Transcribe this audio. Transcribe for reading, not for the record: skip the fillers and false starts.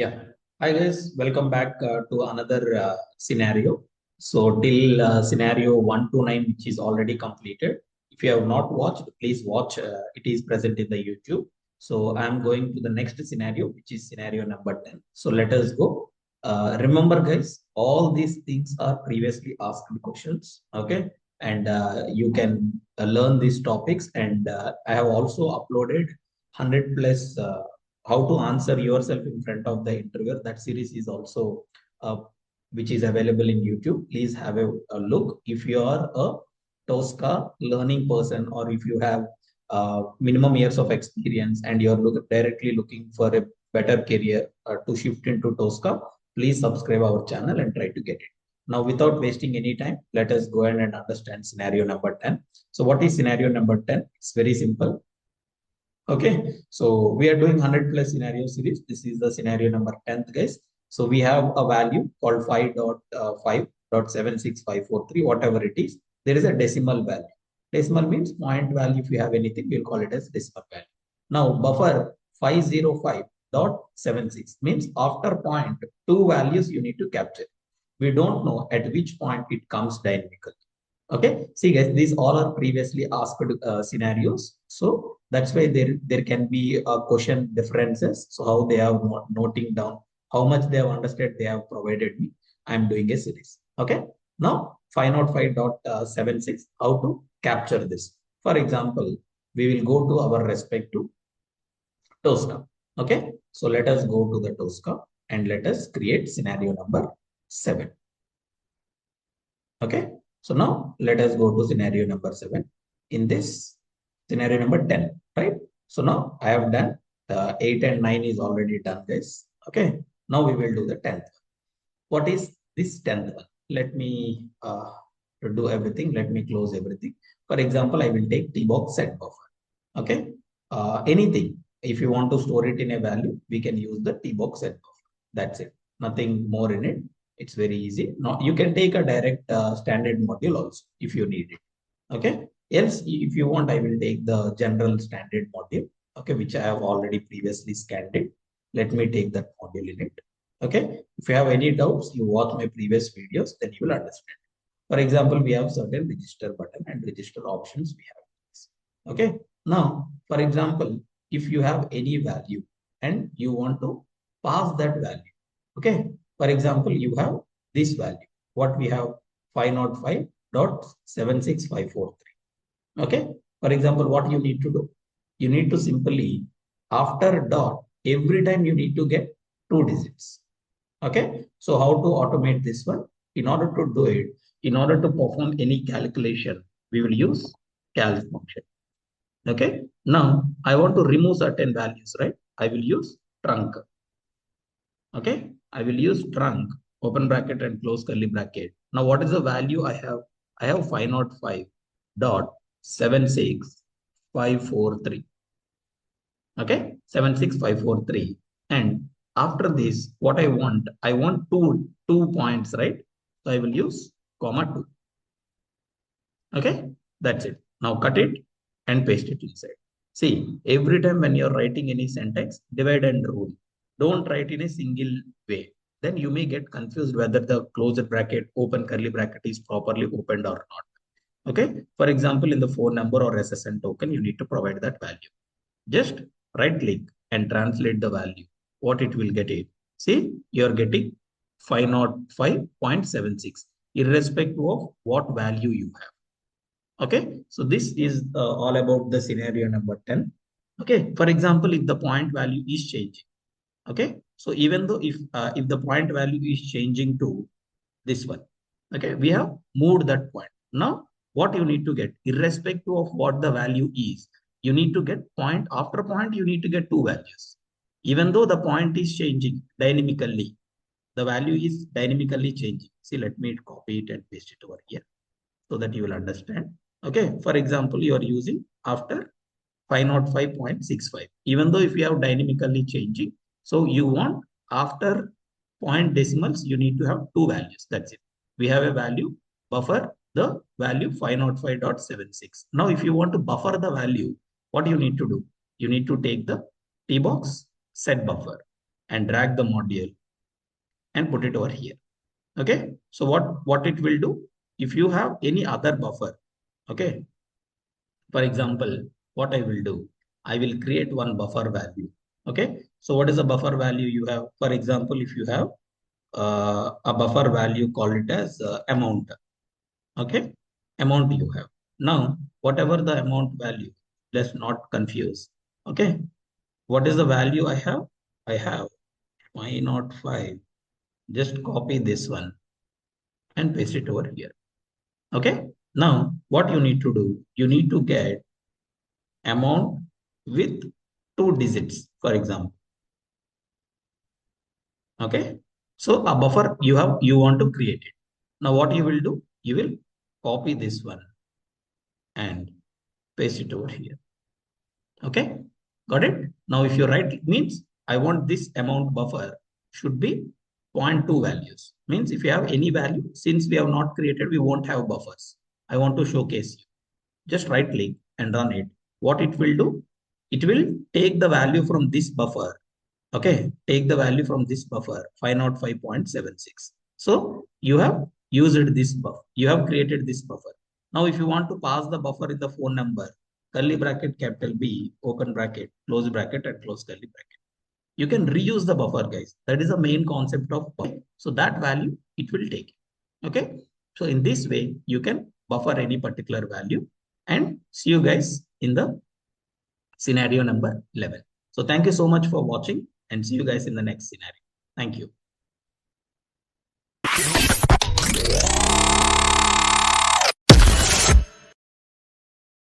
Yeah. Hi guys, welcome back to another scenario. So till scenario 1 to 9, which is already completed. If you have not watched, please watch. It is present in the YouTube. So I'm going to the next scenario, which is scenario number 10. So let us go. Remember guys, all these things are previously asked questions. Okay. And you can learn these topics. And I have also uploaded 100 plus how to answer yourself in front of the interviewer. That series is also which is available in YouTube. Please have a look. If you are a Tosca learning person, or if you have minimum years of experience and you're directly looking for a better career to shift into Tosca, please subscribe our channel and try to get it. Now, without wasting any time, let us go ahead and understand scenario number 10. So what is scenario number 10? It's very simple. Okay, so we are doing 100 plus scenario series. This is the scenario number 10th, guys. So we have a value called 5.5.76543, whatever it is. There is a decimal value. Decimal means point value. If you have anything, we'll call it as decimal value. Now, buffer 505.76 means after point, two values you need to capture. We don't know at which point it comes dynamically. Okay, see guys, these all are previously asked scenarios. So that's why there can be question differences. So how they are noting down, how much they have understood, they have provided me. I'm doing a series. Okay, now 505.76, how to capture this. For example, we will go to our respective Tosca. Okay, so let us go to the Tosca and let us create scenario number 7. Okay, so now let us go to scenario number 7. In this scenario number 10, right? So now I have done 8 and 9 is already done, guys. Okay, now we will do the 10th. What is this 10th one? Let me do everything. Let me close everything. For example, I will take T-box set buffer. Okay, anything. If you want to store it in a value, we can use the T-box set buffer. That's it. Nothing more in it. It's very easy. Now you can take a direct standard module also if you need it. Okay. Else, if you want, I will take the general standard module. Okay, which I have already previously scanned it. Let me take that module in it. Okay. If you have any doubts, you watch my previous videos, then you will understand. For example, we have certain register button and register options we have. Okay. Now, for example, if you have any value and you want to pass that value. Okay. For example, you have this value. What we have 505.76543. Okay. For example, what you need to do? You need to simply, after dot, every time you need to get 2 digits. Okay. So how to automate this one? In order to do it, in order to perform any calculation, we will use cal function. Okay. Now I want to remove certain values, right? I will use trunc. Okay. I will use trunc, open bracket and close curly bracket. Now what is the value I have? I have 505.76543. Okay. 76543. And after this, what I want two points, right? So I will use comma 2. Okay. That's it. Now cut it and paste it inside. See, every time when you're writing any sentence, divide and rule. Don't write in a single way. Then you may get confused whether the closed bracket, open curly bracket is properly opened or not. Okay. For example, in the phone number or SSN token, you need to provide that value. Just right click and translate the value. What it will get it. See, you're getting 505.76, irrespective of what value you have. Okay, so this is all about the scenario number 10. Okay, for example, if the point value is changing. Okay, so even though if the point value is changing to this one, okay, we have moved that point. Now, what you need to get, irrespective of what the value is, you need to get point after point, you need to get two values. Even though the point is changing dynamically, the value is dynamically changing. See, let me copy it and paste it over here so that you will understand. Okay, for example, you are using after 505.65. Even though if you have dynamically changing, so you want after point decimals, you need to have two values. That's it. We have a value, buffer the value 505.76. Now, if you want to buffer the value, what you need to do? You need to take the T box set buffer and drag the module and put it over here. Okay. So what it will do, if you have any other buffer, okay. For example, what I will do, I will create one buffer value. Okay. So what is the buffer value you have? For example, if you have a buffer value, call it as amount. Okay. Amount you have. Now, whatever the amount value, let's not confuse. Okay. What is the value I have? I have 505. Just copy this one and paste it over here. Okay. Now, what you need to do, you need to get amount with 2 digits, for example. Okay. So a buffer you want to create it. Now, what you will do, you will copy this one and paste it over here. Okay. Got it? Now, if you write, it means I want this amount buffer should be 0.2 values. Means if you have any value, since we have not created, we won't have buffers. I want to showcase you. Just right click and run it. What it will do? It will take the value from this buffer. Okay. Take the value from this buffer, 505.76. So you have used this buffer. You have created this buffer. Now, if you want to pass the buffer in the phone number, curly bracket, capital B, open bracket, close bracket, and close curly bracket. You can reuse the buffer, guys. That is the main concept of buffer. So that value, it will take. Okay. So in this way, you can buffer any particular value, and see you guys in the scenario number 11. So thank you so much for watching, and see you guys in the next scenario. Thank you.